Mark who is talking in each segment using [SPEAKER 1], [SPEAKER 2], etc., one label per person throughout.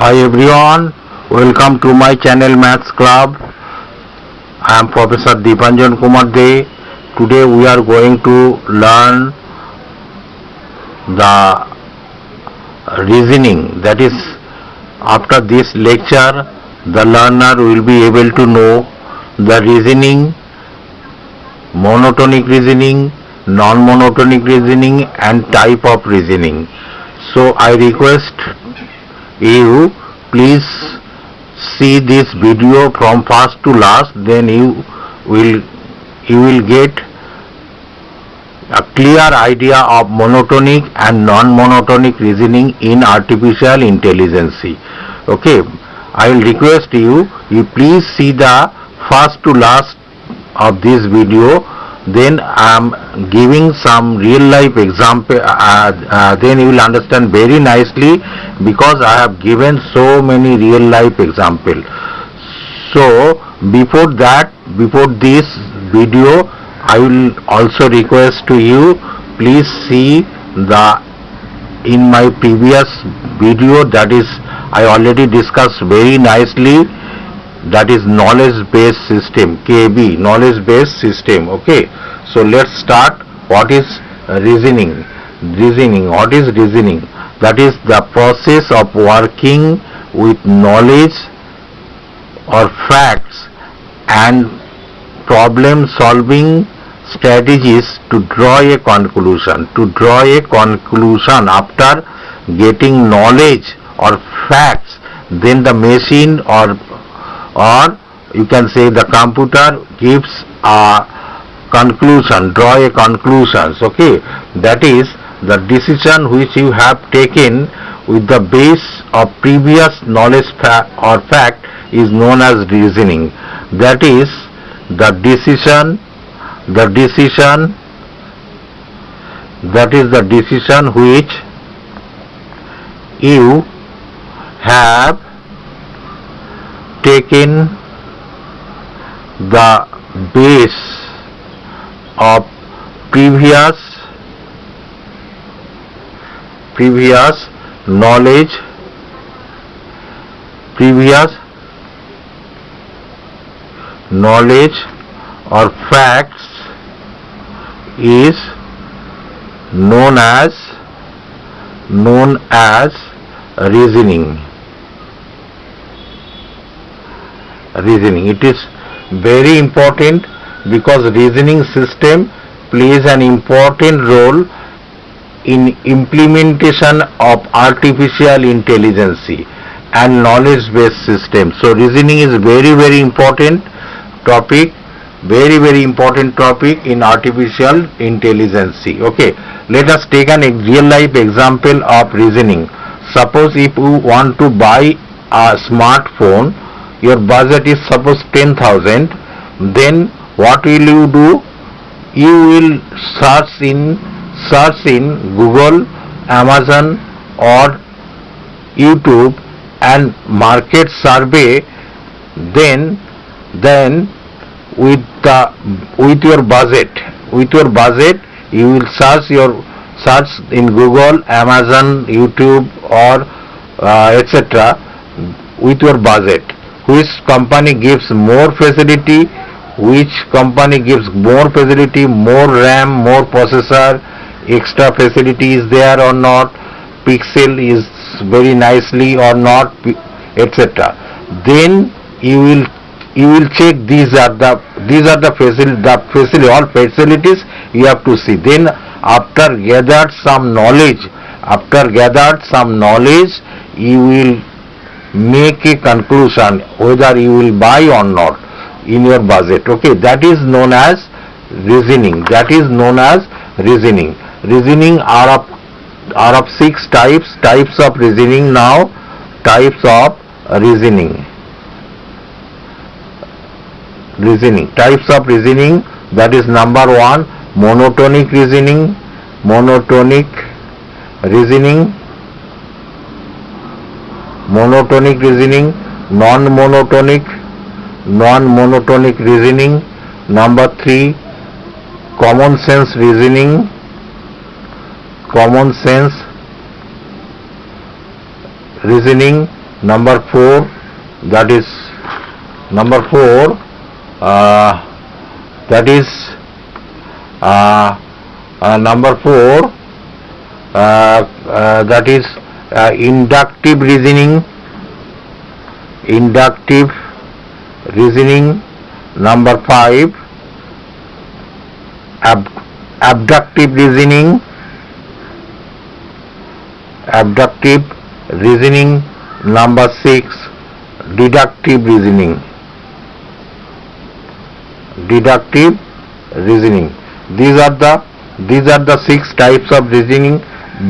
[SPEAKER 1] Hi everyone, welcome to my channel Maths Club. I am Professor Deepanjan Kumar De. Today we are going to learn the reasoning. That is, after this lecture, the learner will be able to know the reasoning, monotonic reasoning, non-monotonic reasoning and type of reasoning. So I request you please see this video from first to last, then you will get a clear idea of monotonic and non-monotonic reasoning in artificial intelligence. Okay, I will request you please see the first to last of this video, then I am giving some real life example, then you will understand very nicely because I have given so many real life example. So before this video, I will also request to you please see the in my previous video, that is I already discussed very nicely, that is knowledge based system, KB, knowledge based system. Okay, so let's start. What is reasoning? What is reasoning? That is the process of working with knowledge or facts and problem solving strategies to draw a conclusion. After getting knowledge or facts, then the machine or you can say the computer gives a conclusion, draw a conclusions. Okay, that is the decision which you have taken with the base of previous knowledge or fact is known as reasoning. That is the decision which you have taken the base of previous knowledge or facts is known as reasoning. It is very important because reasoning system plays an important role in implementation of artificial intelligence and knowledge based system. So reasoning is very important topic, very important topic in artificial intelligence. Okay, let us take a real life example of reasoning. Suppose if you want to buy a smartphone, your budget is suppose 10,000, then what will you do? You will search in Google, Amazon or YouTube and market survey. Then with your budget you will search in Google, Amazon, YouTube or etc. with your budget. Which company gives more facility, more RAM, more processor, extra facility is there or not, pixel is very nicely or not, etc. Then you will check these are the all facilities you have to see. Then after gathered some knowledge, you will make a conclusion whether you will buy or not in your budget. Okay, that is known as reasoning. Reasoning are of 6 types of reasoning. Now, types of reasoning, that is number 1, monotonic reasoning, non-monotonic reasoning. Number 3, common sense reasoning, number 4, that is number 4, that is number 4, that is inductive reasoning. Inductive reasoning. Number 5, abductive reasoning. Abductive reasoning. Number 6, deductive reasoning. Deductive reasoning. These are the 6 types of reasoning,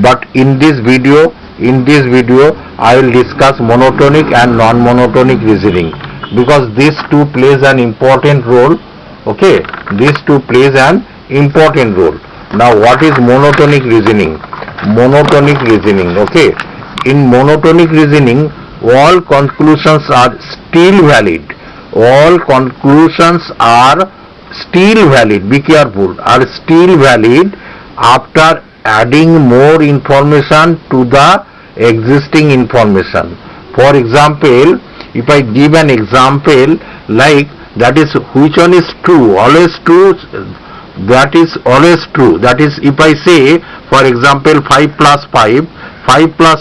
[SPEAKER 1] but in this video I will discuss monotonic and non-monotonic reasoning, because these two plays an important role. Okay, these two plays an important role. Now, what is monotonic reasoning? Monotonic reasoning, okay. In monotonic reasoning, all conclusions are still valid. All conclusions are still valid. Be careful, are still valid after adding more information to the existing information. For example, if I give an example like, that is, which one is true? Always true. That is always true. That is, if I say, for example, 5 plus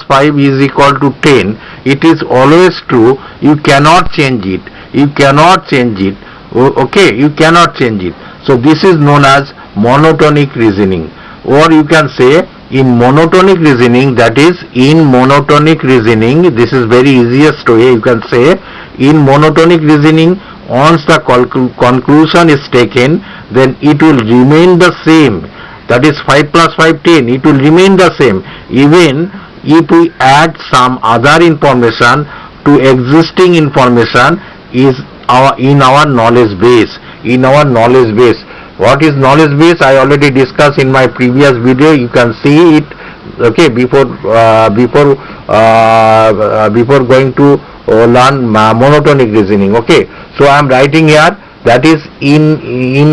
[SPEAKER 1] 5 is equal to 10, it is always true. You cannot change it. You cannot change it. Okay, you cannot change it. So this is known as monotonic reasoning. Or you can say, in monotonic reasoning, that is, in monotonic reasoning, this is very easiest way, you can say, in monotonic reasoning, once the conclusion is taken, then it will remain the same. That is 5 plus 5, 10. It will remain the same. Even if we add some other information to existing information is in our knowledge base. In our knowledge base. What is knowledge base? I already discussed in my previous video. You can see it. Okay, before going to learn monotonic reasoning. Okay, so I am writing here, that is, in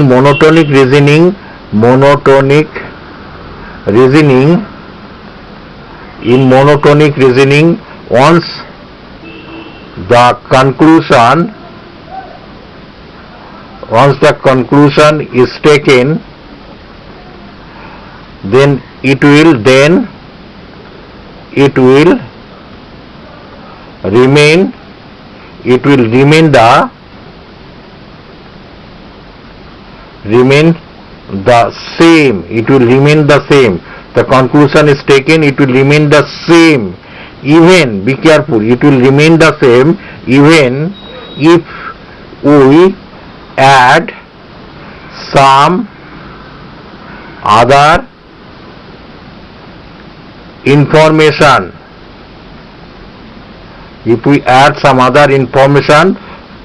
[SPEAKER 1] monotonic reasoning. Monotonic reasoning. In monotonic reasoning, once the conclusion is taken, then it will remain the same. It will remain the same. The conclusion is taken, it will remain the same. Even, be careful, it will remain the same even if we add some other information. If we add some other information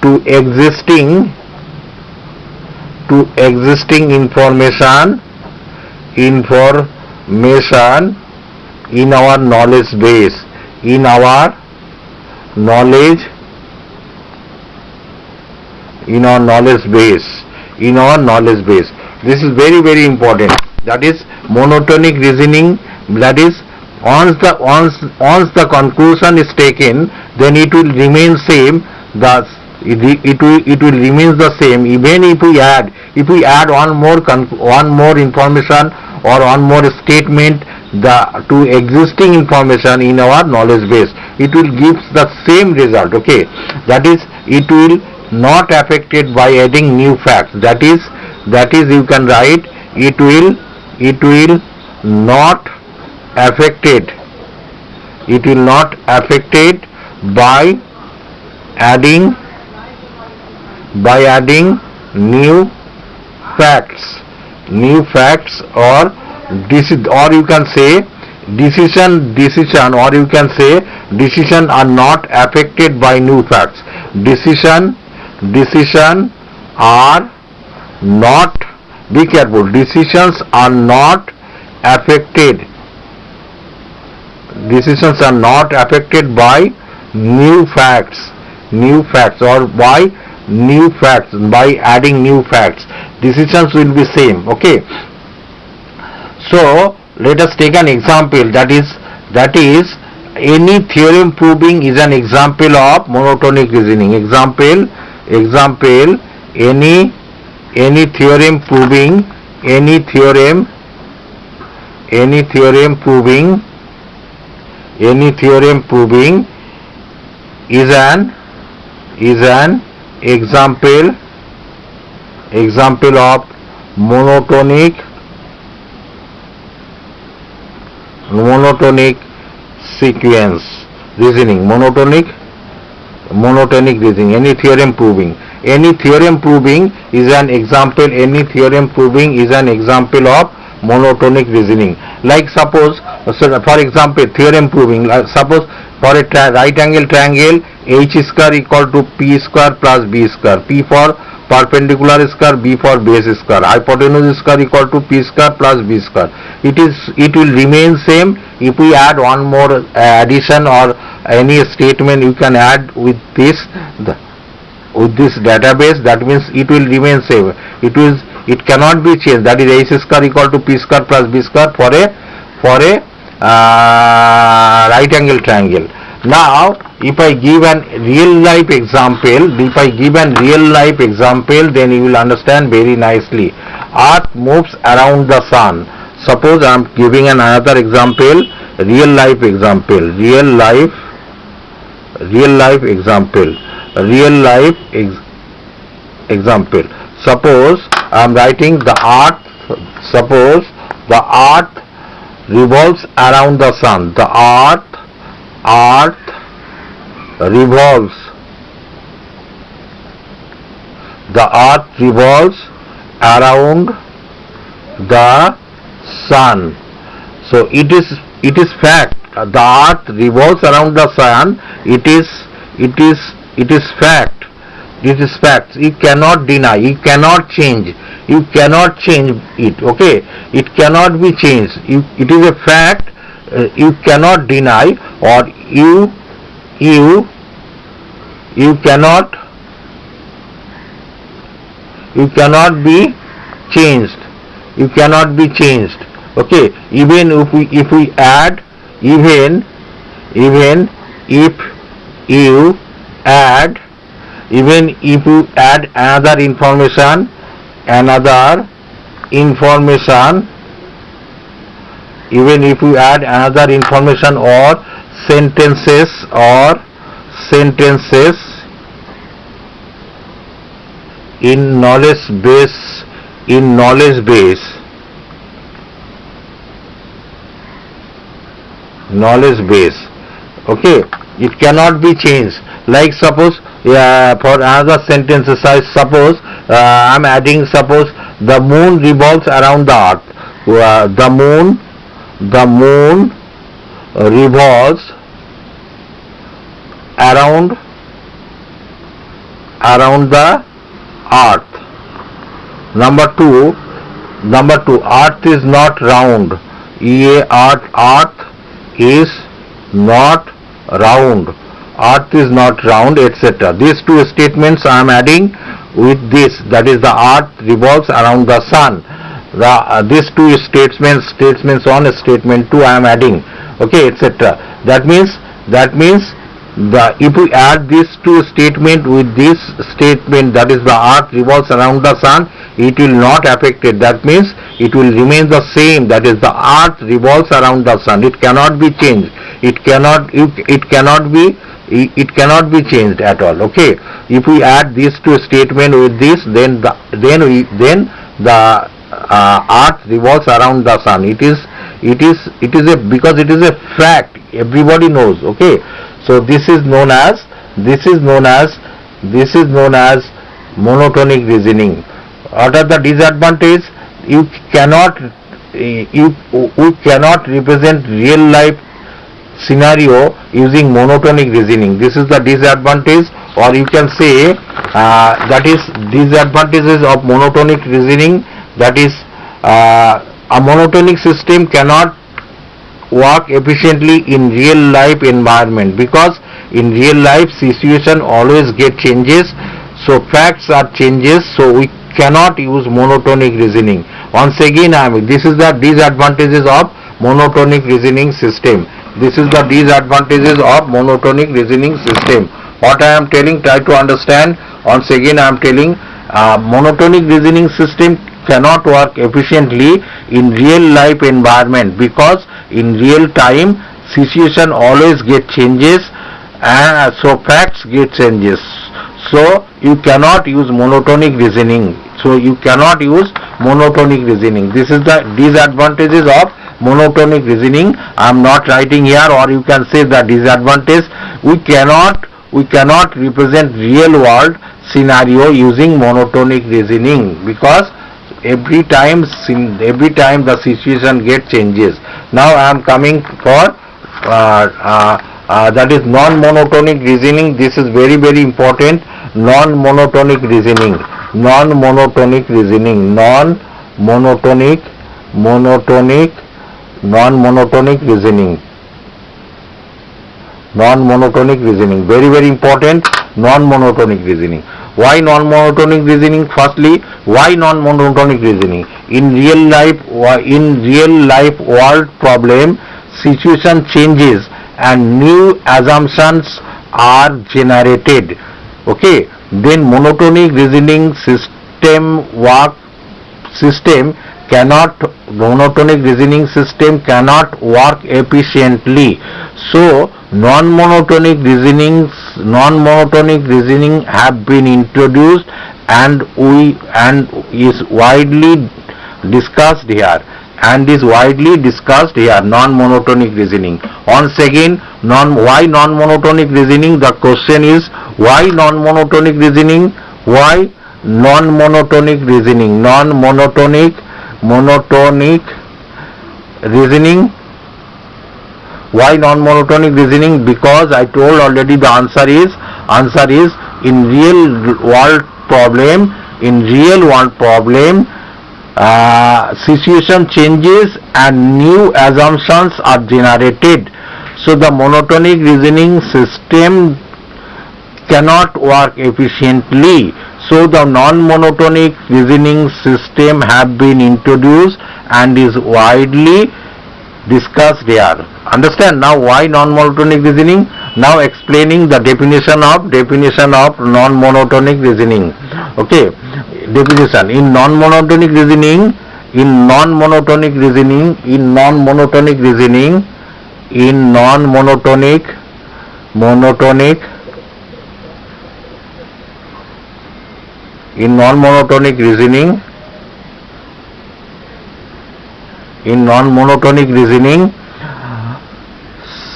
[SPEAKER 1] to existing information in our knowledge base. In our knowledge base. This is very, very important. That is monotonic reasoning. That is, once the conclusion is taken, then it will remain same. Thus, it will remain the same. Even if we add one more information or one more statement to existing information in our knowledge base, it will give the same result. Okay, that is, it will not affected by adding new facts. That is you can write, it will not affected by adding new facts, or you can say decision, or you can say decision are not affected by new facts. Decision are not, be careful, decisions are not affected by new facts, or by adding new facts. Decisions will be same. Okay, so let us take an example, that is any theorem proving is an example of monotonic reasoning. Example, any theorem proving, any theorem proving is an example of monotonic sequence reasoning, monotonic reasoning. Any theorem proving is an example, any theorem proving is an example of monotonic reasoning. Like suppose, for example, theorem proving, suppose for a right angle triangle, h square equal to p square plus b square, p for perpendicular square, b for base square, hypotenuse square equal to p square plus b square. It will remain same. If we add one more addition or any statement you can add with this database, that means it will remain same. It cannot be changed. That is h square equal to p square plus b square for a right angle triangle. Now if I give an real life example, then you will understand very nicely. Earth moves around the sun. Suppose I am giving another example, real life example. Suppose I am writing the earth. Suppose the earth revolves around the sun. The earth revolves around the sun. So it is fact. The earth revolves around the sun. It is fact. This is facts. You cannot deny. You cannot change. it. Okay, it cannot be changed. It is a fact. You cannot deny, or you cannot be changed. Okay, even if we add, even if you add another information, even if you add another information or sentences in knowledge base, okay, it cannot be changed. Like suppose for another sentences, I suppose I am adding, suppose the moon revolves around the earth. The moon revolves around the earth. Number two, earth is not round. Earth is not round. Earth is not round, etc. These two statements I am adding with this, that is the earth revolves around the sun. These two statements 1, statement 2 I am adding, okay, etc. That means if we add these two statement with this statement, that is the earth revolves around the sun, it will not affect it. That means it will remain the same, that is the earth revolves around the sun. It cannot be changed. It cannot be changed at all. Okay, if we add these two statement with this, then the earth revolves around the sun. It is because it is a fact, everybody knows. Okay, so this is known as monotonic reasoning. What are the disadvantages? We cannot represent real life scenario using monotonic reasoning. This is the disadvantage, or you can say that is disadvantages of monotonic reasoning. That is a monotonic system cannot work efficiently in real life environment, because in real life situation always get changes, so facts are changes, so we cannot use monotonic reasoning. Once again, this is the disadvantages of monotonic reasoning system. This is the disadvantages of monotonic reasoning system. What I am telling, try to understand. Once again I am telling, monotonic reasoning system cannot work efficiently in real life environment, because in real time situation always get changes, and so facts get changes. So you cannot use monotonic reasoning. This is the disadvantages of monotonic reasoning. I am not writing here, or you can say the disadvantage. We cannot represent real world scenario using monotonic reasoning, because every time the situation get changes. Now I am coming for that is non-monotonic reasoning. This is very, very important. Non-monotonic reasoning. Non-monotonic reasoning. Non-monotonic reasoning. Very, very important. Non-monotonic reasoning. Why non-monotonic reasoning? Firstly, why non-monotonic reasoning? In real life world problem, situation changes and new assumptions are generated. Okay, then monotonic reasoning system cannot work efficiently. So non-monotonic reasoning have been introduced and is widely discussed here. Non-monotonic reasoning. Once again, why non-monotonic reasoning? The question is, why non-monotonic reasoning? Why non-monotonic reasoning? Why non-monotonic reasoning? Because I told already the answer is in real world problem, situation changes and new assumptions are generated. So the monotonic reasoning system cannot work efficiently. So the non-monotonic reasoning system have been introduced and is widely discussed here. Understand now why non-monotonic reasoning? Now explaining the definition of non-monotonic reasoning. Okay, definition. In non-monotonic reasoning,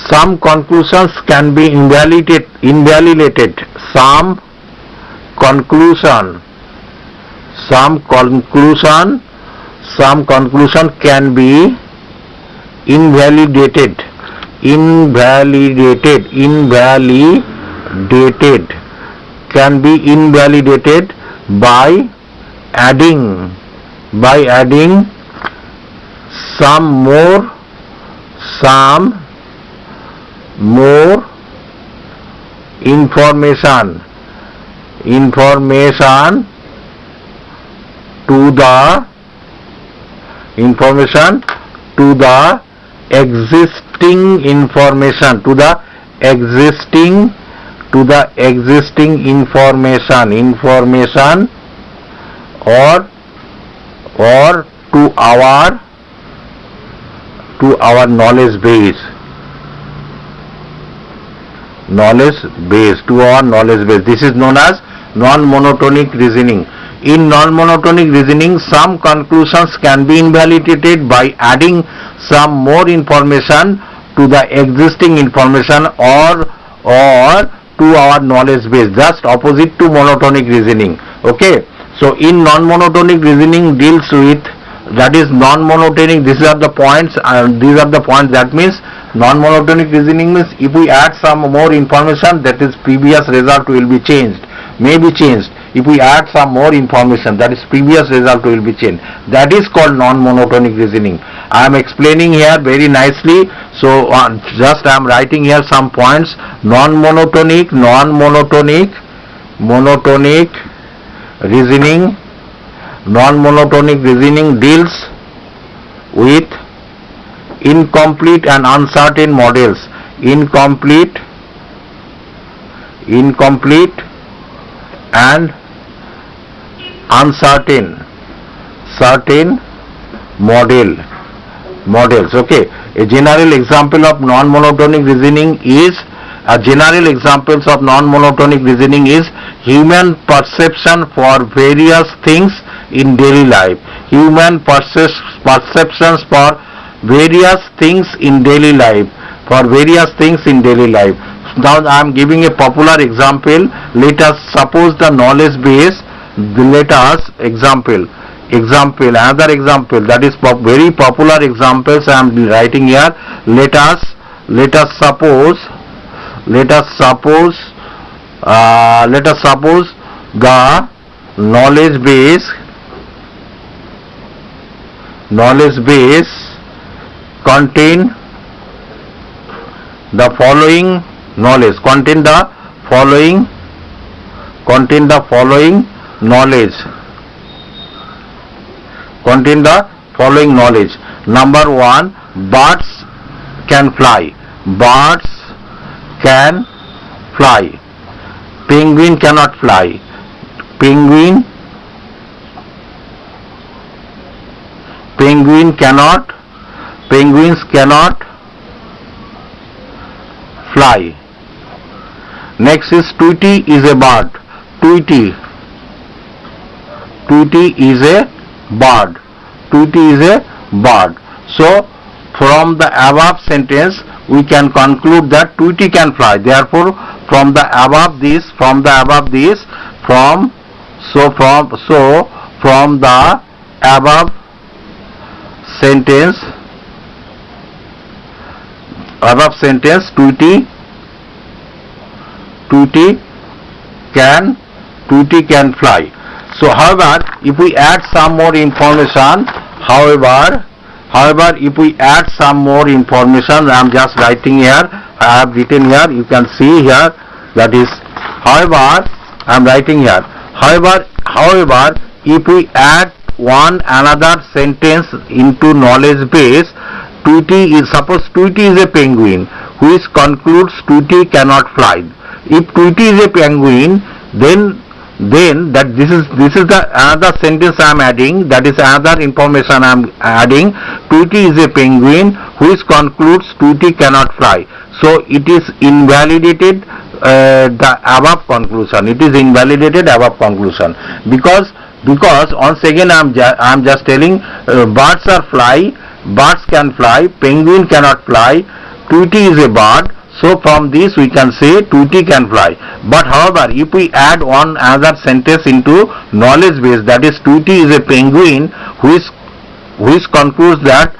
[SPEAKER 1] some conclusions can be invalidated. Some conclusion can be invalidated by adding some more information to the existing information or to our knowledge base. This is known as non-monotonic reasoning. In non-monotonic reasoning, some conclusions can be invalidated by adding some more information to the existing information or to our knowledge base, just opposite to monotonic reasoning. Okay, so in non-monotonic reasoning deals with, that is non-monotonic, these are the points, that means non-monotonic reasoning means if we add some more information, that is previous result will be changed, may be changed. If we add some more information, that is previous result will be changed. That is called non-monotonic reasoning. I am explaining here very nicely, so just I am writing here some points. Monotonic reasoning deals with incomplete and uncertain models. Incomplete and uncertain models. Okay, a general example of non-monotonic reasoning is human perception for various things in daily life. Human perceptions for various things in daily life. Now I am giving a popular example. Let us suppose the knowledge base. Another example, that is very popular examples I am writing here. Let us suppose the knowledge base contain the following knowledge. Number 1, birds can fly. Penguin cannot fly. Penguins cannot fly. Next is Tweety is a bird. Tweety is a bird. So from the above sentence we can conclude that Tweety can fly. Therefore from the above the above sentence Tweety can fly. So however, if we add some more information, I am just writing here, I have written here, you can see here, that is, however, I am writing here, however, if we add one another sentence into knowledge base, suppose Tweety is a penguin, which concludes Tweety cannot fly. If Tweety is a penguin, then that this is the another sentence I am adding, that is another information I am adding. Tweety is a penguin which concludes Tweety cannot fly. So it is invalidated the above conclusion. Because once again I am just telling, birds can fly, penguin cannot fly, Tweety is a bird. So from this we can say Tweety can fly. But however, if we add one another sentence into knowledge base, that is Tweety is a penguin which concludes that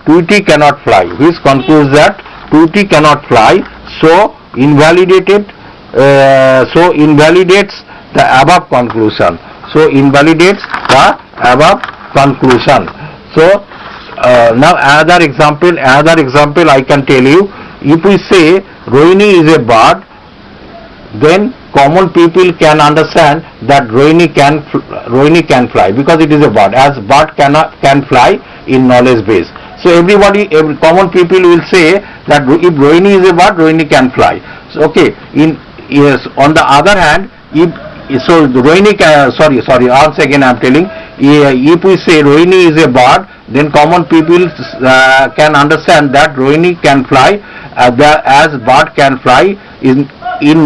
[SPEAKER 1] Tweety cannot fly. So invalidates the above conclusion. So now another example I can tell you. If we say Rohini is a bird, then common people can understand that Rohini can fly because it is a bird, as bird can fly in knowledge base. So every common people will say that if Rohini is a bird, Rohini can fly. So okay, on the other hand, once again I am telling, if we say Rohini is a bird, then common people can understand that Rohini can fly as bird can fly in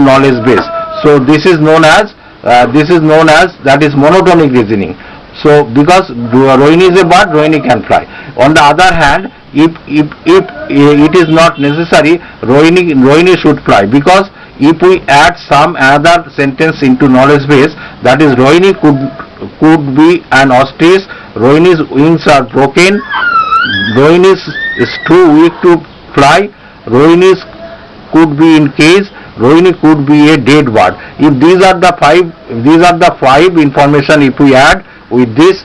[SPEAKER 1] knowledge base. So this is known as that is monotonic reasoning. So because Rohini is a bird, Rohini can fly. On the other hand, if it is not necessary, Rohini should fly, because if we add some other sentence into knowledge base, that is Rohini could be an ostrich, Rohini's wings are broken, Rohini is too weak to fly, Rohini could be in cage, Rohini could be a dead bird. If these are the five information, if we add with this,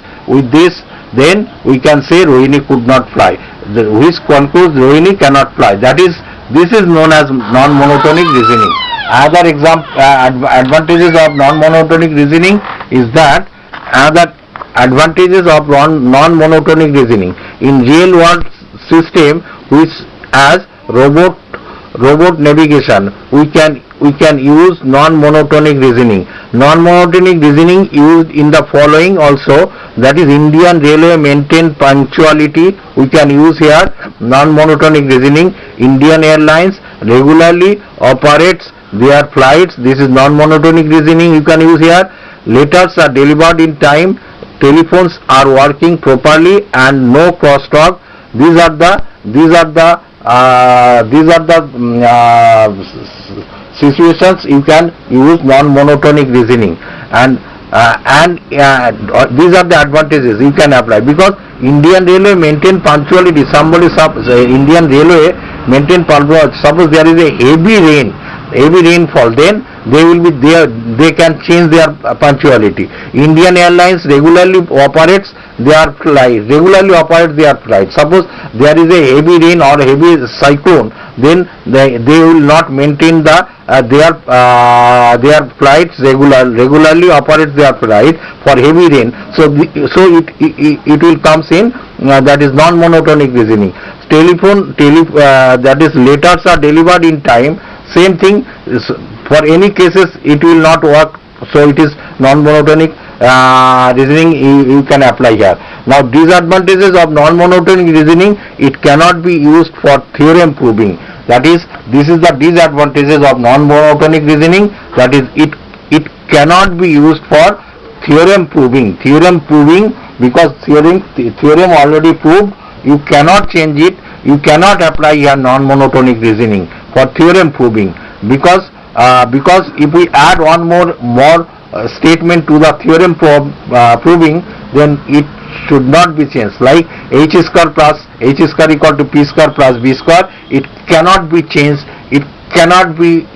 [SPEAKER 1] then we can say Rohini could not fly, which concludes Rohini cannot fly. This is known as non-monotonic reasoning. Other advantages of non-monotonic reasoning is that advantages of non-monotonic reasoning in real world system, which as robot navigation, we can use non-monotonic reasoning. Non-monotonic reasoning used in the following also, that is Indian Railway maintain punctuality, we can use here non-monotonic reasoning. Indian Airlines regularly operates their flights, this is non-monotonic reasoning, you can use here. Letters are delivered in time, telephones are working properly and no crosstalk. These are the situations you can use non-monotonic reasoning, and these are the advantages you can apply, because Indian Railway maintain punctuality. Indian Railway maintain punctuality. Suppose there is a heavy rainfall, then they will be there, they can change their punctuality. Indian Airlines regularly operates their flight. Suppose there is a heavy rain or heavy cyclone, then they will not maintain their flights regularly operate their flight for heavy rain. So it will comes in, that is non-monotonic reasoning. That is letters are delivered in time, same thing. For any cases it will not work, so it is non-monotonic reasoning you can apply here. Now disadvantages of non-monotonic reasoning, it cannot be used for theorem proving. That is, this is the disadvantages of non-monotonic reasoning, that is it cannot be used for theorem proving, because theorem already proved, you cannot change it, you cannot apply here non-monotonic reasoning for theorem proving, because if we add one more statement to the theorem proving, then it should not be changed, like h square equal to p square plus b square. It cannot be changed, it cannot be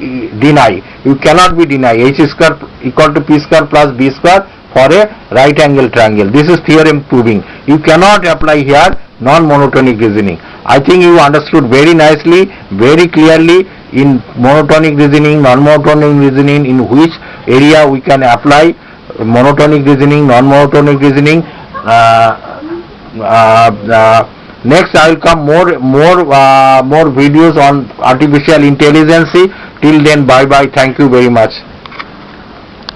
[SPEAKER 1] denied. You cannot be denied h square equal to p square plus b square for a right angle triangle. This is theorem proving. You cannot apply here non-monotonic reasoning. I think you understood very nicely, very clearly in monotonic reasoning, non-monotonic reasoning, in which area we can apply monotonic reasoning, non-monotonic reasoning. Next I will come more videos on artificial intelligence. Till then, bye bye. Thank you very much.